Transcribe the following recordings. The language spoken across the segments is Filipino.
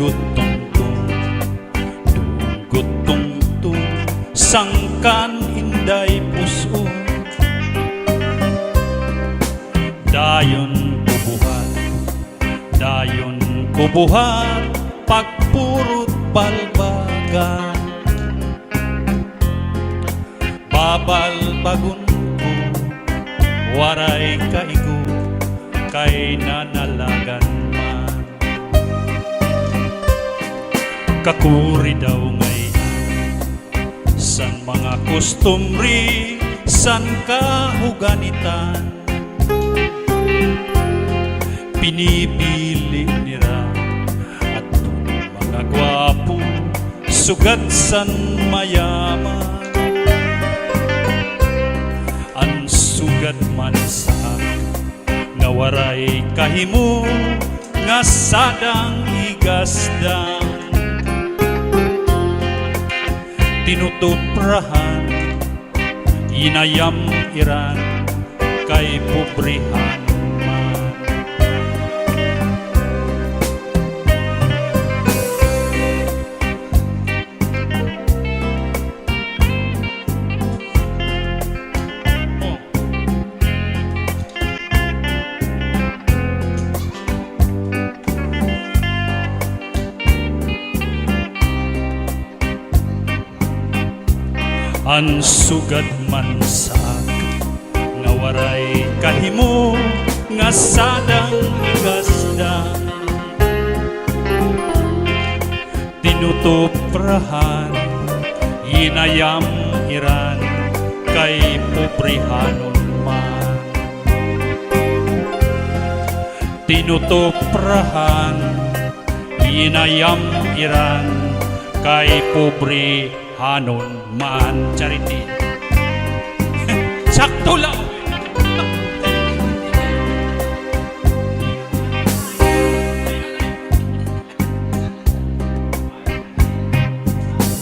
dugot tungtung sangkan inday puso dayon kubuhat pagpurot balbagan babalbagon ko waray kaigo kay nanalagan man kakuri daw ngayon san mga kustumri san kahuganitan pinipili nila at mga gwapo sugat san mayaman ang sugat man sa nga waray kahimo nga sadang igasdang tinutuprahan inayam iran kay pobrihan ang sugat man sa nga waray kahimo nga sadang igasdang tinutuprahan inayam iran kay pobrihanon man tinutuprahan inayam iran kay pobrihanon man charity sakto lang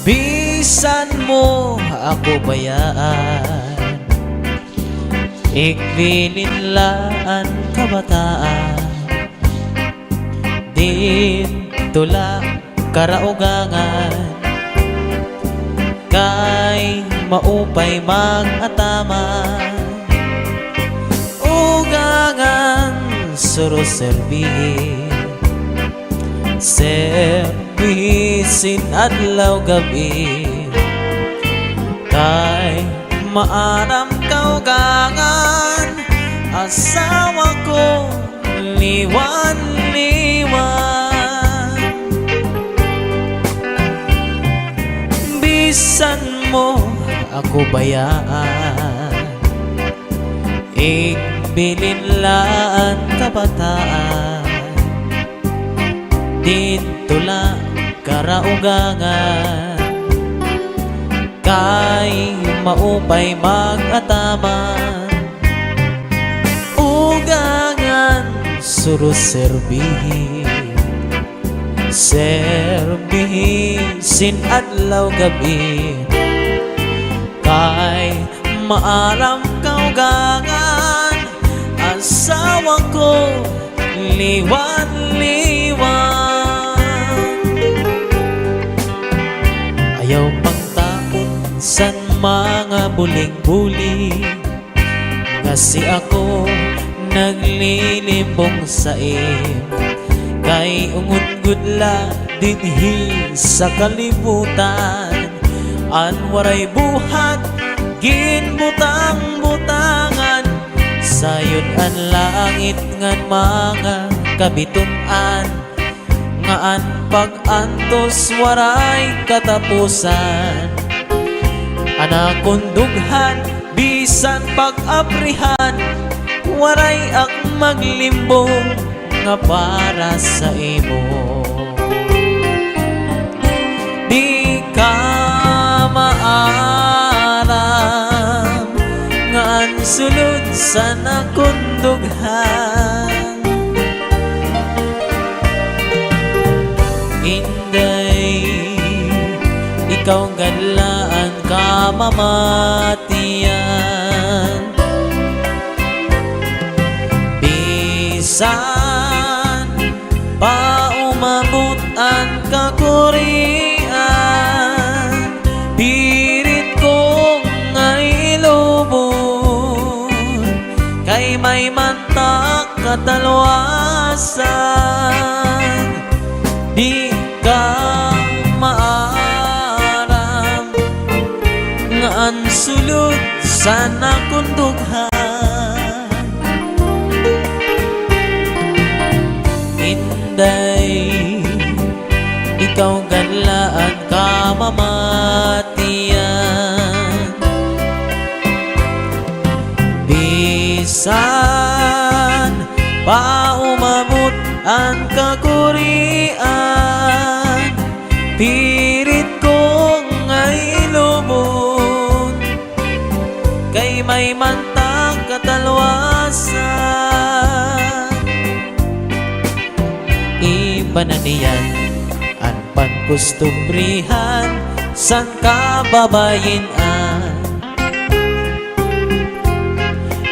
bisan mo ako bayaan ikbilinlaan kabataan din tula karaugangan kay maupay mag-atama ugangan suruserbihin servisin adlaw gabi kay maaram kaugangan asawa ko liwan-liwan bisan mo ako bayaan igbilinlaan kabataan dito lang karaugangan kay maupay mag-ataman ugangan suruserbihin servisin adlaw gabi kay maaram kaugangan asawa ko liwan-liwan ayaw pang takot san mga buling-buling nga si ako naglilimbong sa kay ungod-gudla dinhi sa kalibutan an waray buhat ginbutang-butangan sayod an langit ngan mga kabitun-an nga an pag-antos waray katapusan anakon dughan bisan pag-aprihan waray ak maglimbong nga para sa imo di ka maalam nga ang sulod sa nakundughan inday ikaw ganlaan ka mamatian bisan pa umabot ang kakurian, pirit ko ngay lubon, kay may mantak katalwasan, di ka maaram nga ang sulod sa nakundughan. Inday, ikaw ganlaan ka mamatian, bisan pa umabot ang kakurian, pirit ko ngay lubon, kay may mantag katalwasan. Iba na niyan ang pagkustumbrihan sang kababayinan,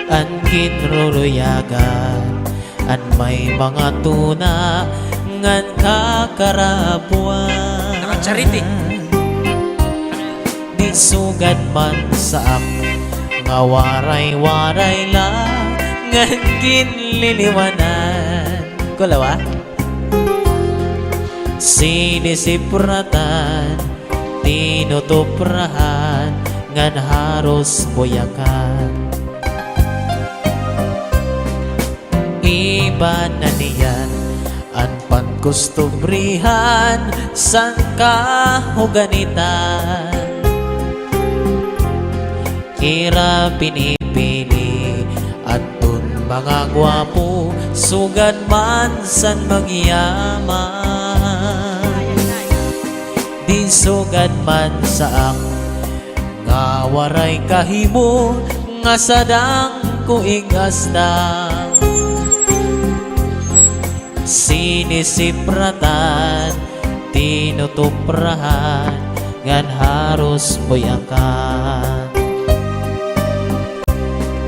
ang kinruruyagan, ang may mga tuna ngan kakarabuan. Nakacharity. Di sugad man saak nga waray-waray lang ngan ginliliwanan. Kulawa? Sinisipratan, tinutuprahan, ngan haros boyakan. Iba na niyan ang pagkustumbrihan sang kahuganitan, kira pinipili atun mga gwapo, sugad man san magyaman, di sugad man saak nga waray kahimo nga sadang kuigasdang. Sinisipratan, tinutuprahan, ngan haros boyakan.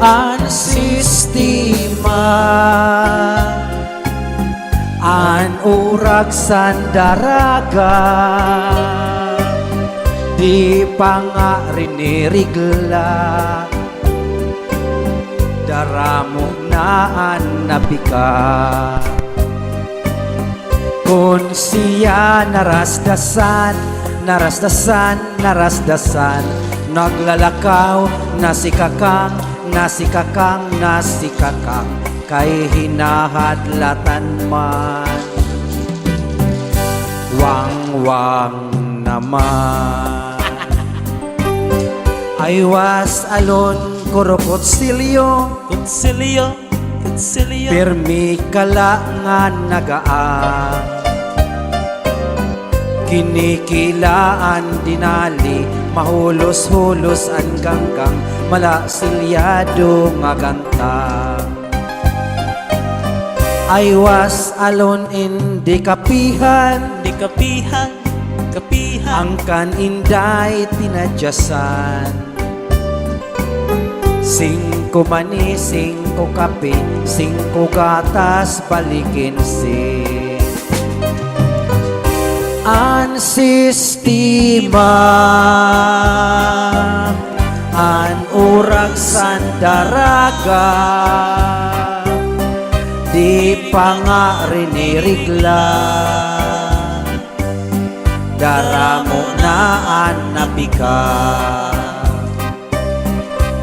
An sistema, an urag sandaraga, di pangarinirigla, daramo na an nabika. Kung siya narasdasan, narasdasan, narasdasan, naglalakaw, nasikakang, nasikakang, nasikakang, kay hinahadlatan man. Wang-wang naman. I was alone, kurukutsilyo, Konsilyo, konsilyo, pirmi kalangan nagaan. Kinikilaan dinali, mahulos-hulos ang ganggang, malasilyado nga gantang. I was alone in di kapihan, di kapihan, kapihan, ang kaninday tinadyasan. Singko mani, singko kape, singko gatas, balikin si an sistema, an urag sandaraga, di pangarinirigla, daramo na an nabika.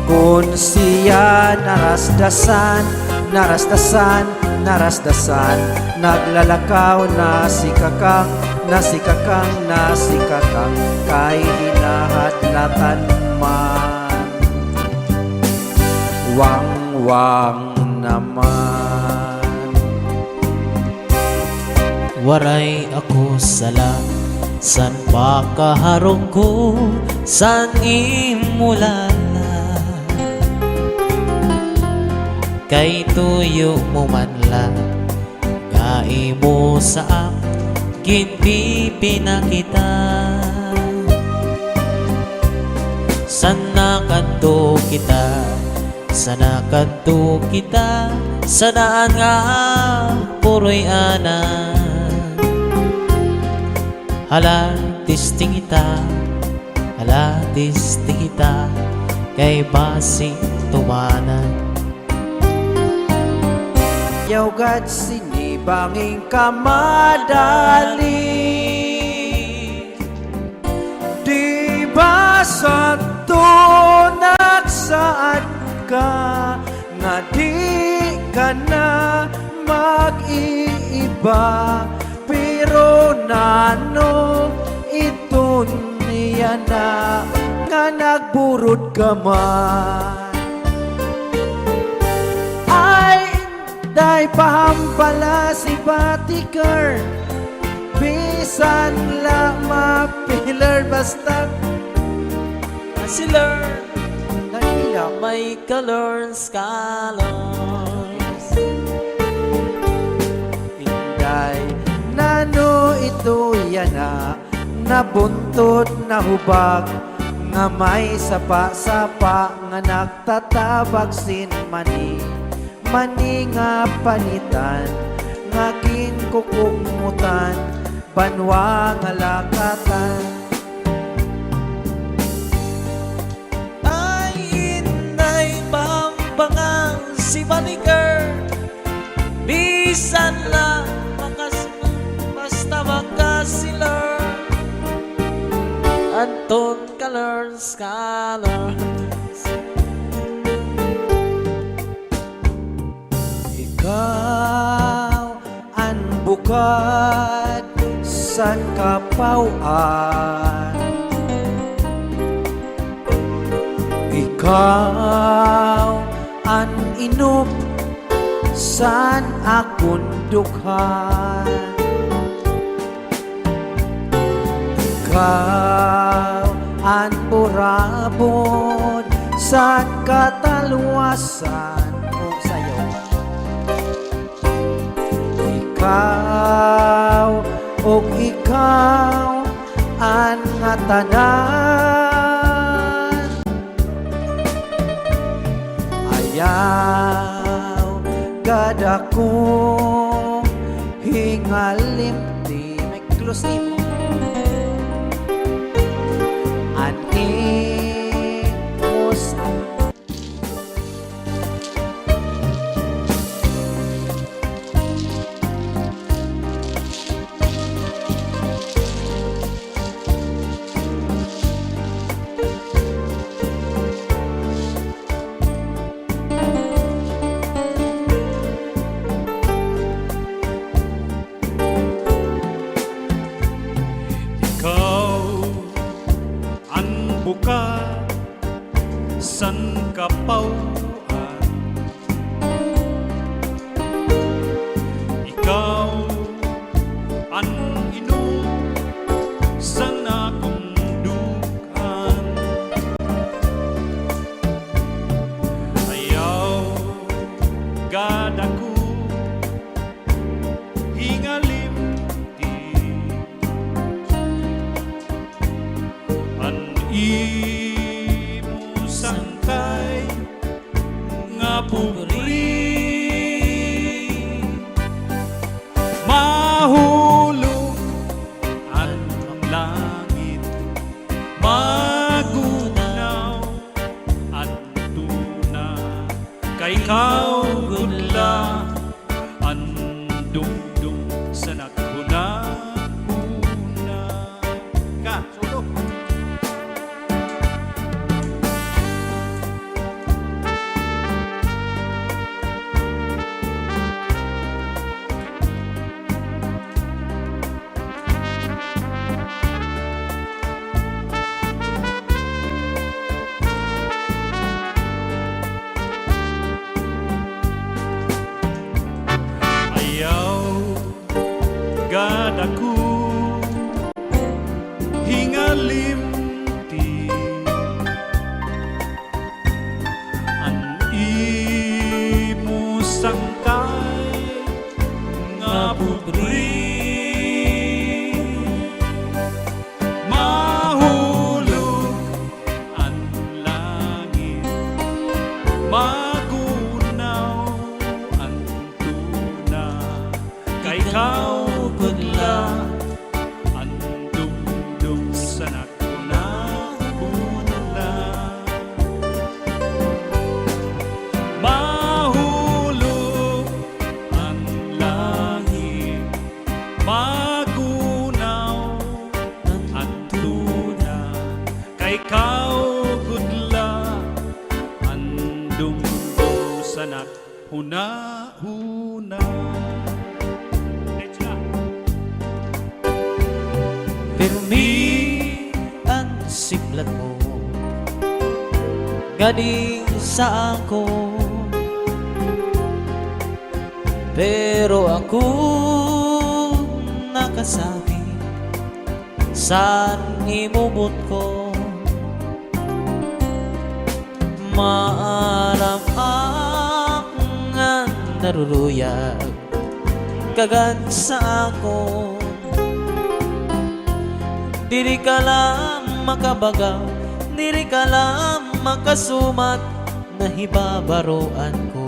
Kung siya narasdasan, narasdasan, narasdasan, naglalakaw, nasikakang, nasikakang, nasikakang, kay hinahadlatan man. Wang-wang naman. waray ako sala, san pakaharong ko, san imulala. Kay tuyo mo man lang, gai mo sa akin pinakita. Sana kanto kita, sana kanto kita, sanaan nga puroy ana. Alatisting kita, alatisting kita, kay basing tumanan. Yawgat sinibanging kamadali, di ba sa nagsaad ka, nga di ka na mag-iiba, pero nano ito niya na nga nagburod ka man. Ay, day pahampala si Batiker, bisan la mapilar basta Sila nagila. may colors, colors. Inday, nano ito yan na nabuntot na hubag, nga may sapa-sapa nga nagtatabag sin mani, mani nga panitan, nga ginkukumutan, banwa nga lakatan. Ay, inay pambangang si Baniker, bisan lang basta magkasila. Anton colors, colors. Ikaw ang bukad sa kapauan, ikaw ang inup san akong dukhan, ikaw ang purabon sa kataluwasan o sayo. Ikaw o ikaw ang tanan, ayaw gada ko hingalimti. May close mo animos. Ikaw ang bukad san kapauan, ikaw ang inom san akong dukhan, ayaw gada ko hingalimti, an imo sangkay nga pubri, mahulog ang langit, magunaw ang tuna, kay ikaw gudla ang dungdung sa naghuna-huna ka. Solo. Ayaw gada ko hingalimti, ang imo sangkay nga pubri, mahulog ang langit, magunaw ang tuna, kay ikaw gudla ang kadi sa ako. Pero ako nakasabi saan imumot ko. Maaram ang naruruyag kagad sa ako. Diri ka lang makabagaw, diri ka lang makasumat na hibabaroan ko.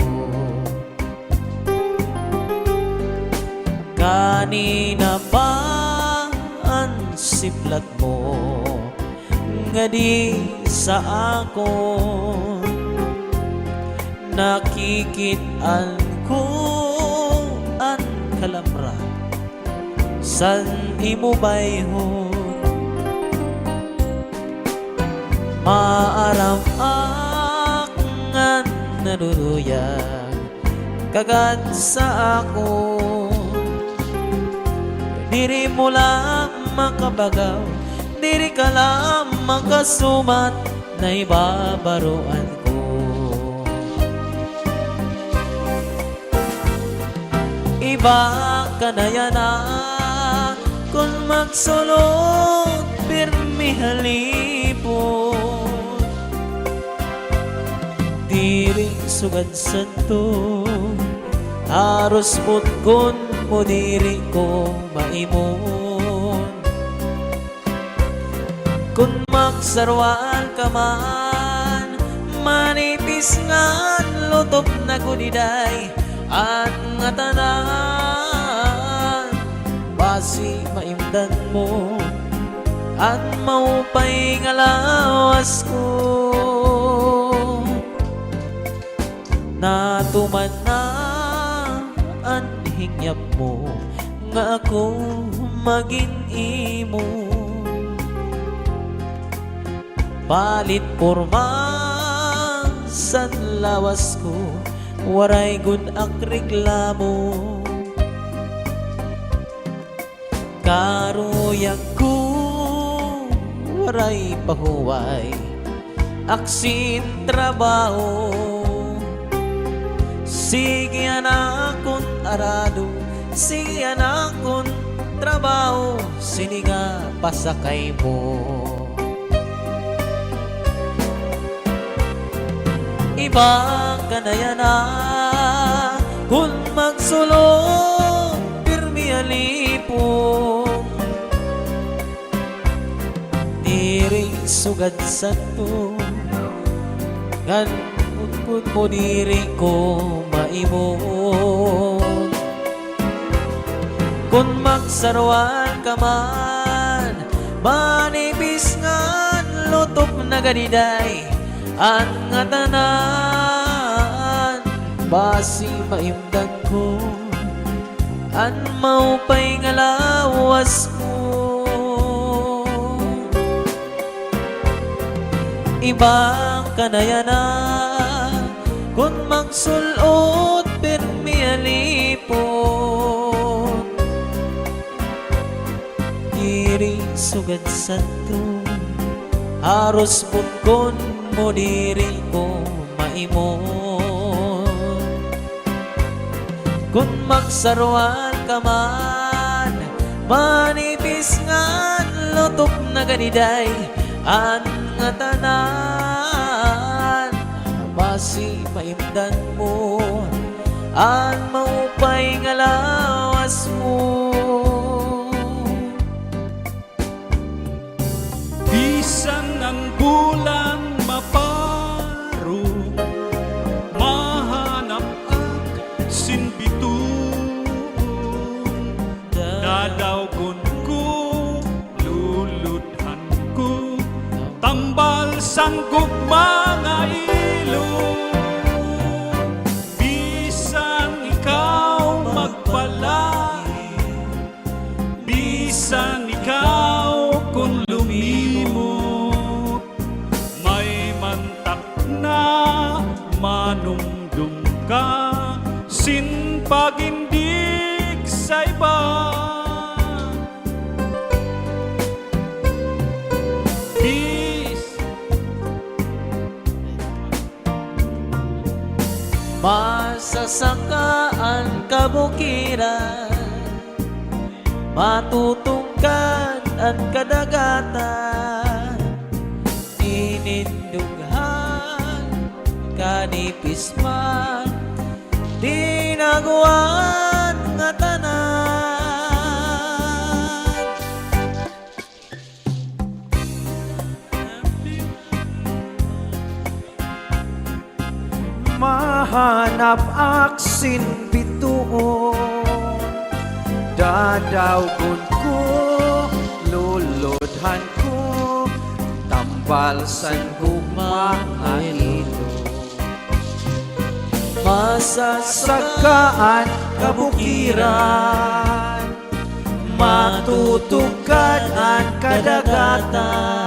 Kanina pa ang siplat mo nga di sa ako. Nakikitaan ko ang kalamra san imo bayhon. Maaram ang naruruyag kagad sa ako. Diri mo lang makabagaw, diri ka lang makasumat na ibabaroan ko. Iba ka na yan kung magsulot pirmi halipon. Diri sugad sa to aros mo't kun mo diri ko maimon. Kung magsarwaan ka man, manipis nga lutop na gudiday at nga tanan. Basi maimdan mo at maupay nga lawas ko. Natuman na ang hingyap mo nga ako maging imo. Palit porma sa lawas ko, waray gun ak reklamo. Karuyag ko waray pahuway aksin trabaho. Sige anakon arado, sige anakon trabaho, siniga pasakay mo. Iba ka na yan kung magsulong pirmi alipong. Diri sugad sa to gan pun mo diri ko maimon. Kung magsarwan ka man, manipis nga lutop na ganiday ang nga tanan. Basi maimdan ko an maupay nga lawas ko. Ibang ka na yan kung magsulot pirmi alipon. Diri sugad sa to aros pugkon mo diri ko maimon. Kung magsarwan ka man, manipis nga lutop na ganiday ang nga tanan. Basi maimdan mo ang maupay nga lawas mo. Bisan ang bulan maparo, mahanap ak sinbitun. Dadawgon ko, luludhan ko, tambal sanggog mga ilong. Bisan ikaw magpalay, bisan ikaw kung lumimot, may mantak na manumdum ka, sin pagindig sa iba. Masasakaan kabukiran, matutungkad ang kadagatan, inindughan kanipis man, tinaguan nga tanan. Mahanap aksin bituon, dadawgon ko, luludhan ko, tambal san gugmahailo. Masasakaan Sakaan kabukiran, matutugad ang kadagatan,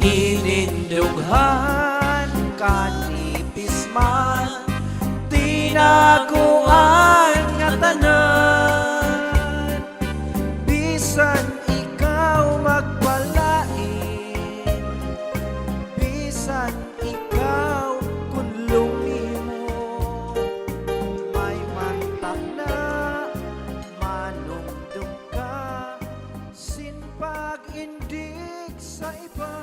inindughan kanipis man, tinaguan nga tanan. Bisan ikaw magpalain, bisan ikaw kunlungin mo, may mantak na manungdong ka, sinpag-indig sa iba.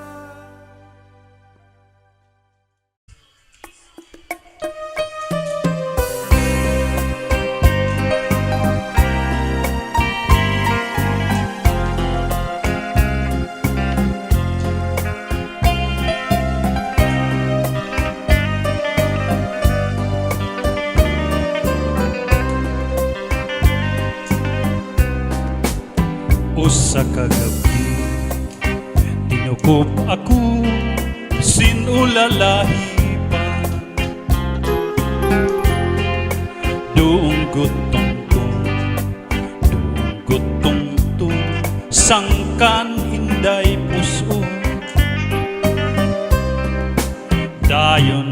Usa ka gabi, tinukop ako, sinulalahi pa. Doong gutong-tong, sangkan hinday puso. Dayon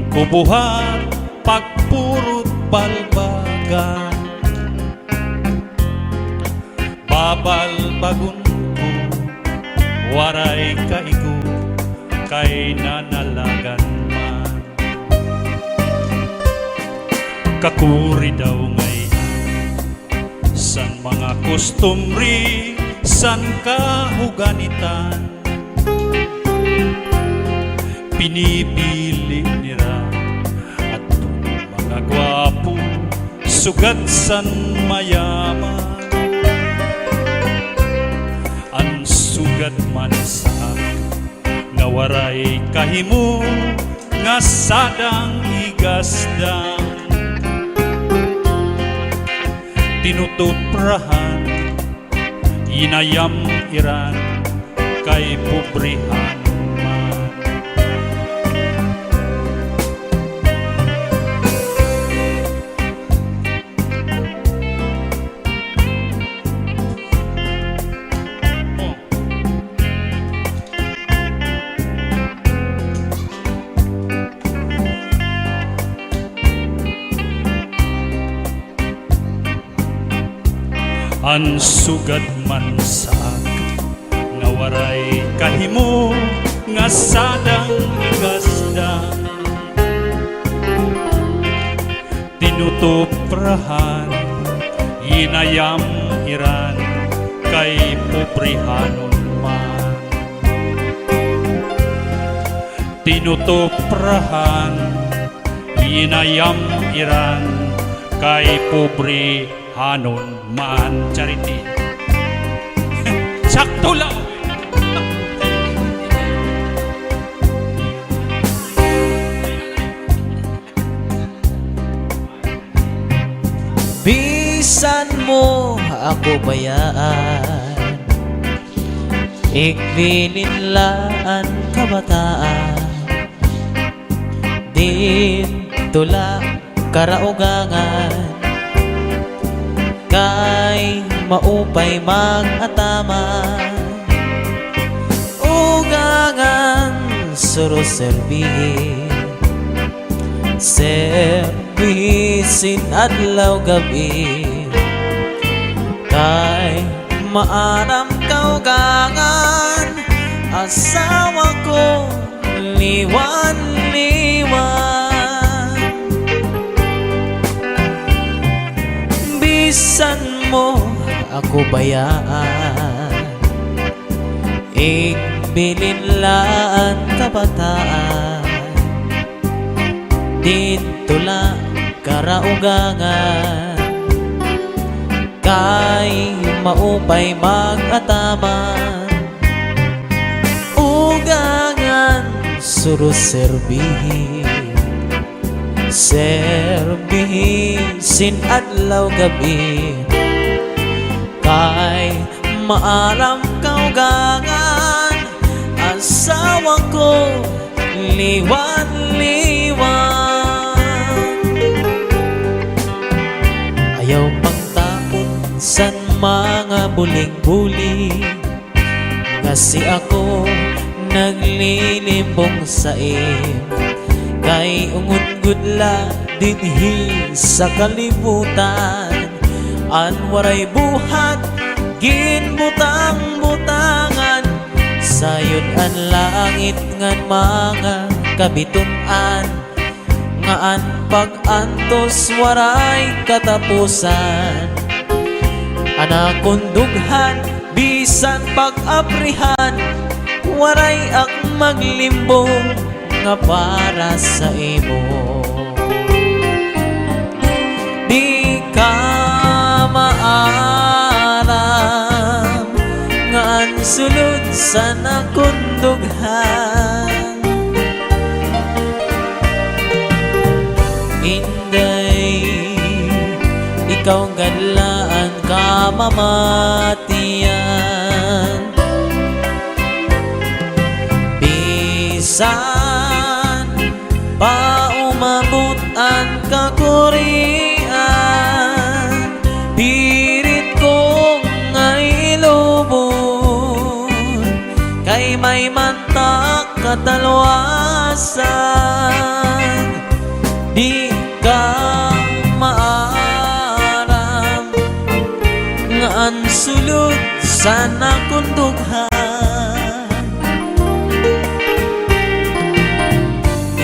kubuhat, pagpurot balbagan. Babalbagon ko, waray kaigo, kay nanalagan man. Kakuri daw ngayon, san mga kustumri, san kahuganitan. Pinipili nira at mga gwapo, sugat san mayaman. Sugat man sa nga waray kahimo, nga sadang igasdang. Tinutuprahan, inayam iran, kay pobrihan man. Ang sugad man sa nga waray kahimo, nga sadang igasdang. Tinutuprahan, inayam iran, kay pobrihanon man. Tinutuprahan, inayam iran, kay pobrihanon man. Charity. Sakto lang. Bisan mo ako bayaan, ikbininlaan kabataan, din tula karaugangan, kay maupay mag-atama, ugangan suruserbihin, servisin adlaw gabi, kay maaram kaugangan, asawa ko liwan-liwan. Bisan mo ako bayaan, igbilinlaan kabataan, dito lang karaugangan, kay maupay mag-ataman. Ugangan suros serbihin sin adlaw gabi, kay maalam kaugangan, asawa ko liwan-liwan. Ayaw pang tapon san mga buling-buling, kasi ako naglilimbong sa kay ungod-gudla dinhi sa kalibutan. Anwaray buhat ginbutang-butangan, sayod ang langit ngan mga kabitunan, ngaan pag-antos waray katapusan. Anakon dughan bisan pag-aprihan, waray ak maglimbong nga para sa imo. Di ka maaram nga ang sulod sa nakundughan. Inday, ikaw ganlaan ka mamatian. Bisan pa umabot ang kakurian, pirit ko ngay lubon, kay may mantak katalwasan. Di ka maaram nga ang sulod sa nakundughan.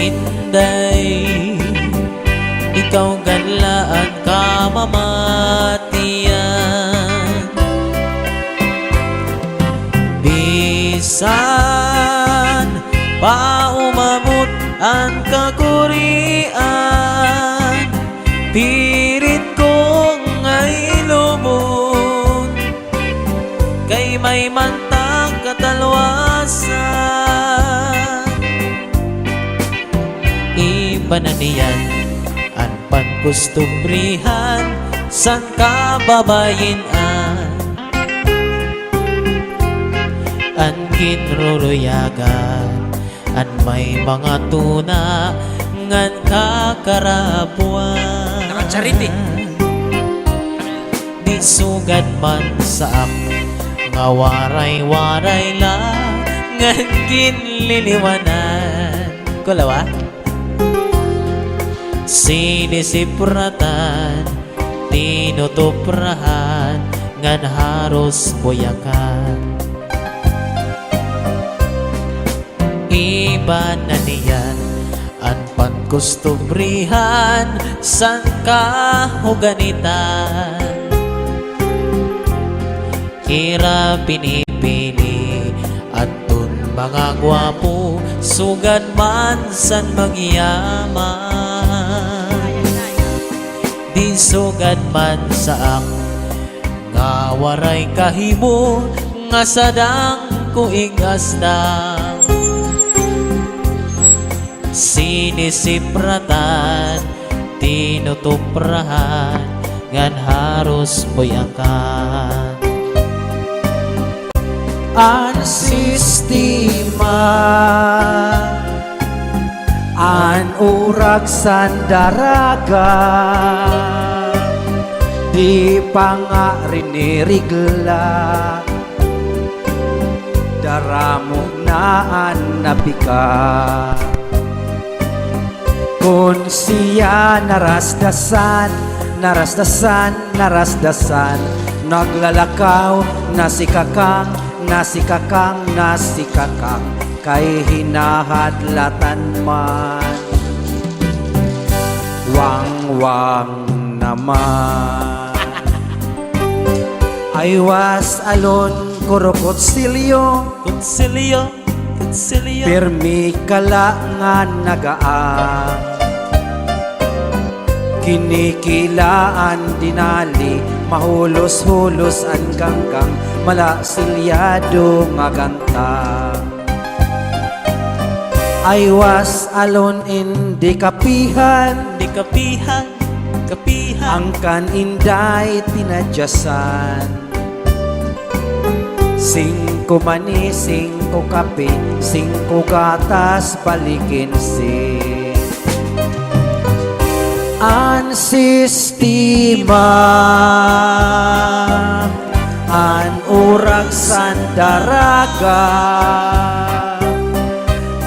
Inday, ikaw ganlaan ka mamatian. Bisan pa umabot ang kakurian, pirit ko ngay lubon, kay may mantang katalwasan. Iba na niyan ang pagkustumbrihan sang kababayinan, ang kinruruyagan, an may mga tuna ngan kakarabuan. Nakacharity. Di sugad man saak nga waray-waray lang ngan ginliliwanan. Kulawa? Sinisipratan, tinutuprahan, ngan haros boyakan. Iba na niyan ang pagkustumbrihan sang kahuganitan. Kira pinipili atun mga gwapo, sugad man san magyaman. Di sugad man saak nga waray kahimo, nga sadang kuigasdang. Sinisipratan, tinutuprahan, ngan haros boyakan. An sistema, an urag sandaraga, di pangarinirigla, daramo na nabika. Kung siya narasdasan, naglalakaw, nasikakang, kay hinahadlatan man. Wang-wang naman. I was alone, kurukot silyo, Kutsilyo, kutsilyo. pirmi kalangan nagaan. Kinikilaan dinali, mahulos-hulos ang ganggang, malasilyado nga ganta. I was alone in di kapihan, Di kapihan, kapihan. ang kaninday tinadyasan. Singko mani, singko kape, singko gatas, balikin si an sistema, an urag sandaraga,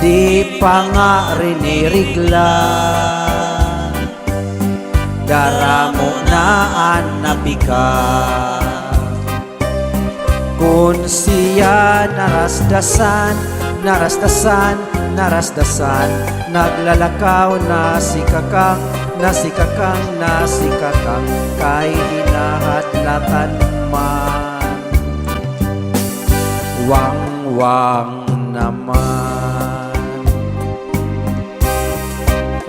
di pa nga rinirigla. Daramo na an nabika, kun siya narasdasan, narasdasan, narasdasan, naglalakaw na si kakang, na si kakang, na si kakang, kay hinahadlatan man. Wang-wang naman.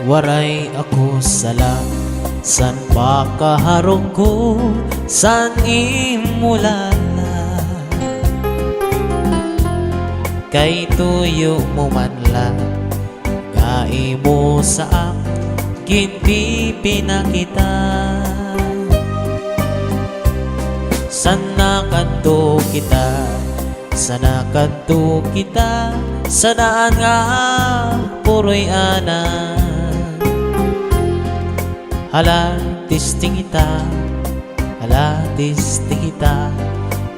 Waray ako sala, san pa kaharong ko, san imulala. Kay tuyo mo man lang, gai mo sa akin pinakita. Sana kanto kita, sana kanto kita, sanaan nga puroy ana. Hala tisting kita, hala tisting kita,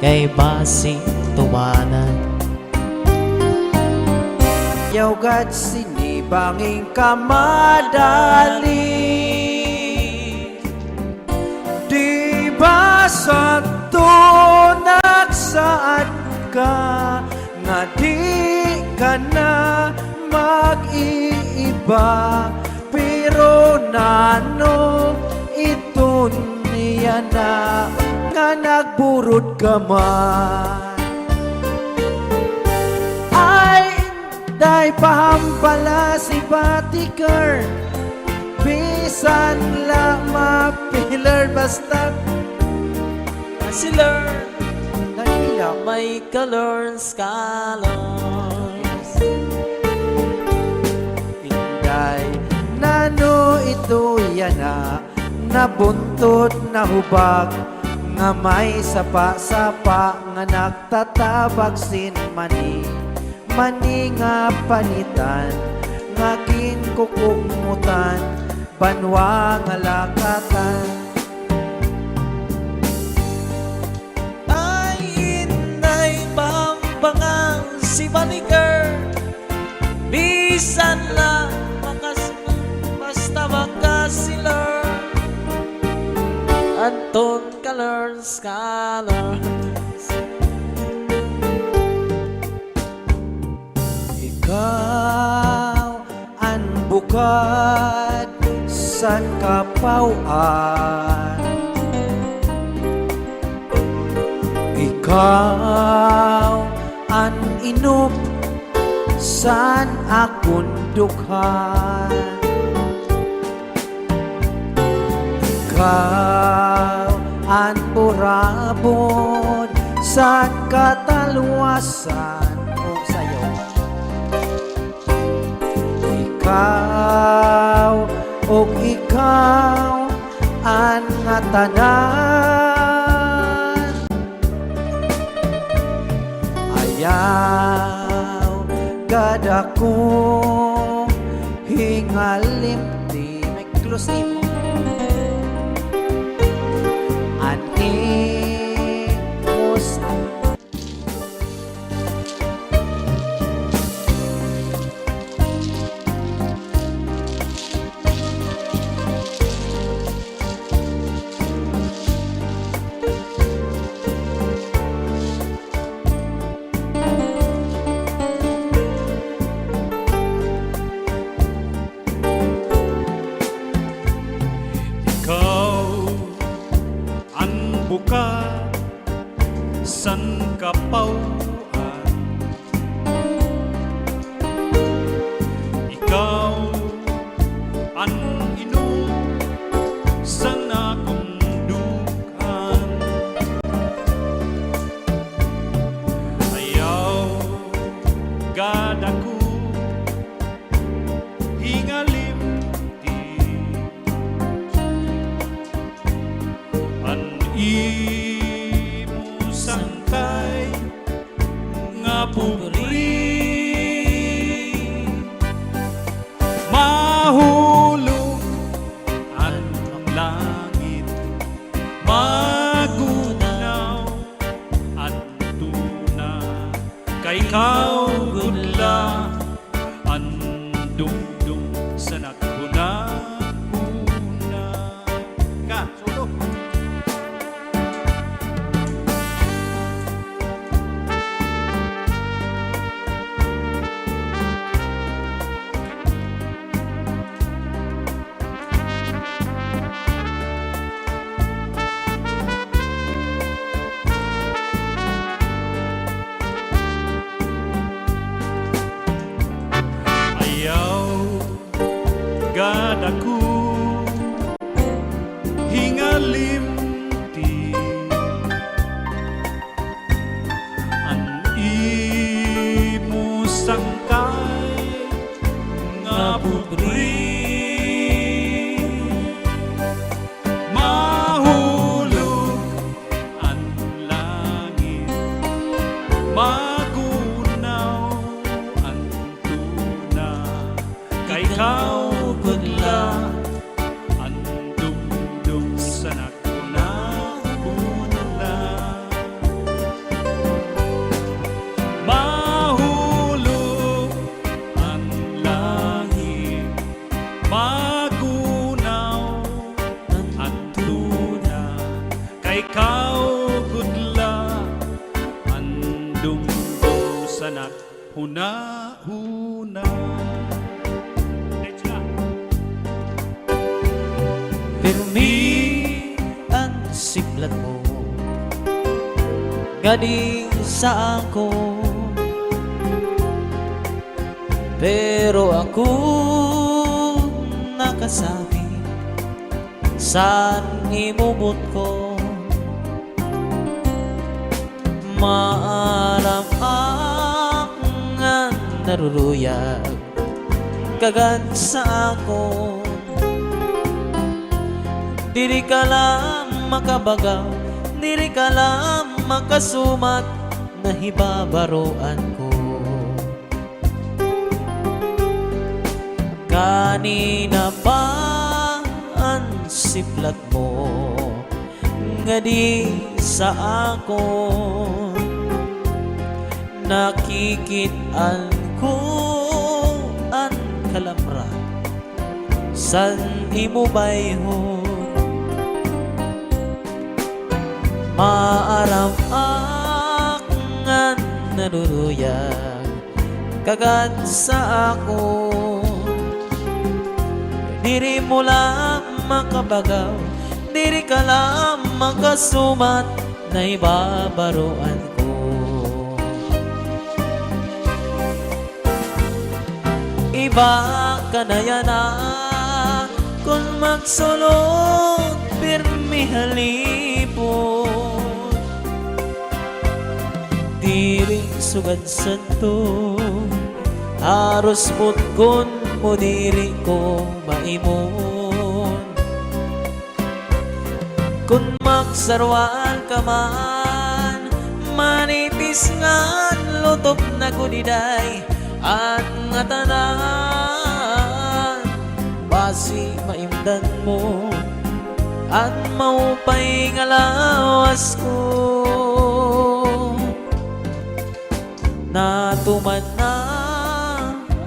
kay basing tumanan. Yawgat sinibanging kamadali, di ba sa tunak saan ka, nga di ka na mag-iiba. Pero nano ito niya na, nga nagburot ka man. Ay, day pahampala si Batiker, bisan lang mapilar basta Sila nagila. may colors, colors. Inday, nano ito yana, nabuntot na hubag, nga may sapa-sapa, nga nagtatabag sin mani, mani nga panitan, nga kinkukumutan, banwa nga lakatan. Ay, inay bambangang si Baliker, bisan lang basta makasilar. Anton colors, colors. Ikaw ang bukad sa kapauan, ikaw ang inup san akong dukhan, ikaw ang burabon sa kataluwasan o sayo. Ikaw o ikaw ang nga tanan, ayaw gada ko hingalim di may close mo. Animos kapauan. Ikaw ang inom sa nakundukan. Ayaw gadaku hingalimti an imo sangkay nga pubri. Mahulog ang langit, magunaw at tuna, kay ikaw gudla ang dungdung sa naghuna-huna. Ka, solo. Ayaw gadaku hingalimti an imo sangkay nga pubri. Mahulog ang langit, magunaw ang tuna, kay ikaw gudla ang dumdum sa naghuna-huna. Mahulog ang langit, magunaw ang tuna, kay ikaw gudla ang dumdum sa naghuna-huna. Pirmi ang siplat mo, gading sa ako. Pero ako nakasabi saan imumot ko. Maaram ang naruruyag kagad sa ako. Diri ka lang makabagaw, diri ka lang makasumat, nahibabaroan ko. Kanina pa ang siplat mo, nga di sa ako. Nakikitaan ko ang kalamran, san imo bayhon. Maaram ang naruruyag kagad sa ako. Diri mo lang makabagaw, diri ka lang makasumat, naibabaroan ko. Iba ka na yan kung magsulot, pirmi halipon. Diri sugad santo, haros putkon mo diri ko maimon. Kung magsarwaan ka man, manipis nga lutop na kudiday, at nga tanan basi maimdan mo, at maupay nga lawas ko. Natuman na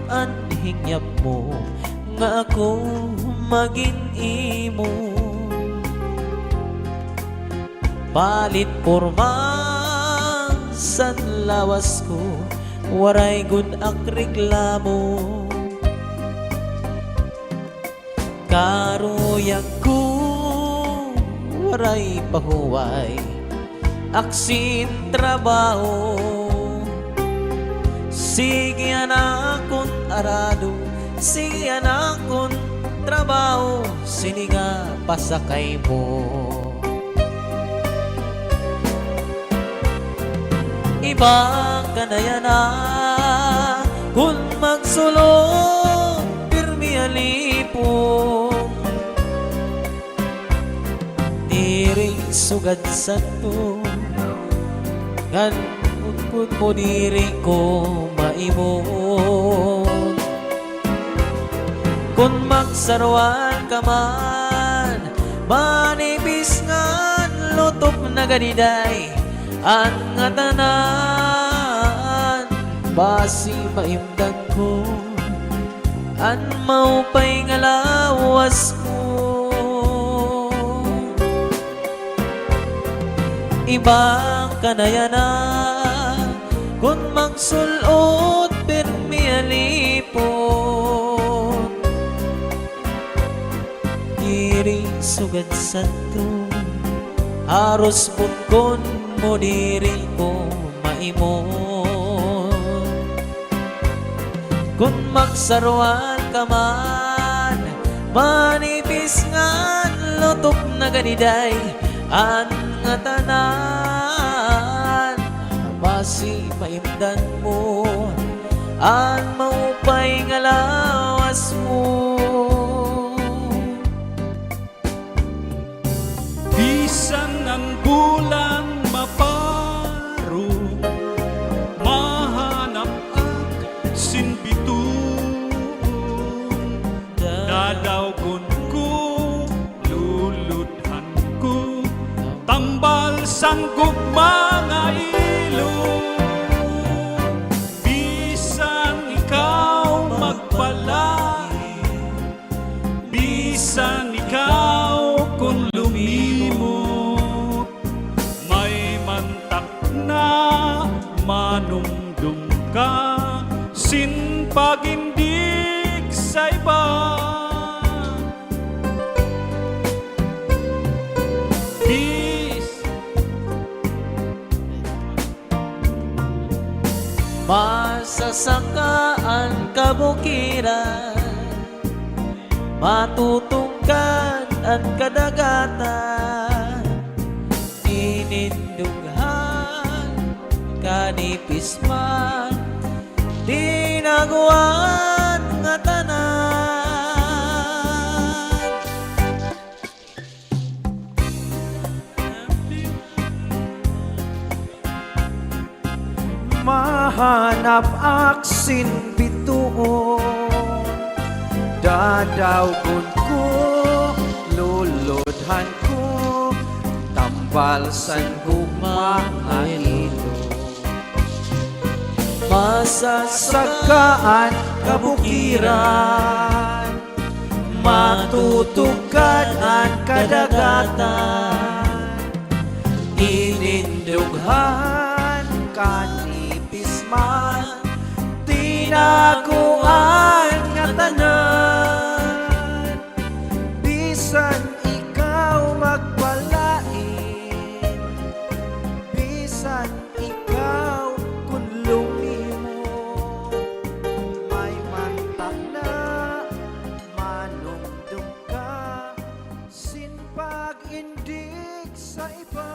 ang hingyap mo, nga ako maging imo. Palit porma sa lawas ko, waray gud ang reklamo. Karuyag ko, waray pahuway, aksin trabaho. Sige anakon arado, sige anakon trabaho, sininga pasakay mo. Ibang kanayana kung magsulong pirmi alipong diring sugad sa to ngan utkod mo diri ko maimon. Kung magsarwan ka man manipis ngan lutop na ganiday ang nga tanan basi maimdan ko an maupay nga lawas ko. Ibang kanayana kung magsulot pirmi alipon diri sugad santo aros bukon mo diri ko maimon. Kung magsarwan ka man manipis ngan lutop na ganiday ang nga tanan basi maimdan mo ang maupay nga lawas mo. Bisan ang bulan maparo, mahanap ak sinbitun. Dadawgon ko, luludhan ko, tambal sanggog mga ilong. Bisan ikaw magpalain, bisan ikaw kung lumimot, may mantak na manumdum ka, sinpagindig sa iba. Masasakaan kabukiran, matutungkan at kadagatan, tinindughan, kanipis man, tinaguan nga tanan. Mahanap aksin bituon, dadawgon ko, luludhan ko, tambal san gumangilo. Masasagaan kabukiran, matutukan ang kadagatan, inindughan kanipis man, tinaguan nga tanan. Bisan ikaw magpalain, bisan ikaw kung lumimot, may mantak na manumdum ka, sinpag-indig sa iba.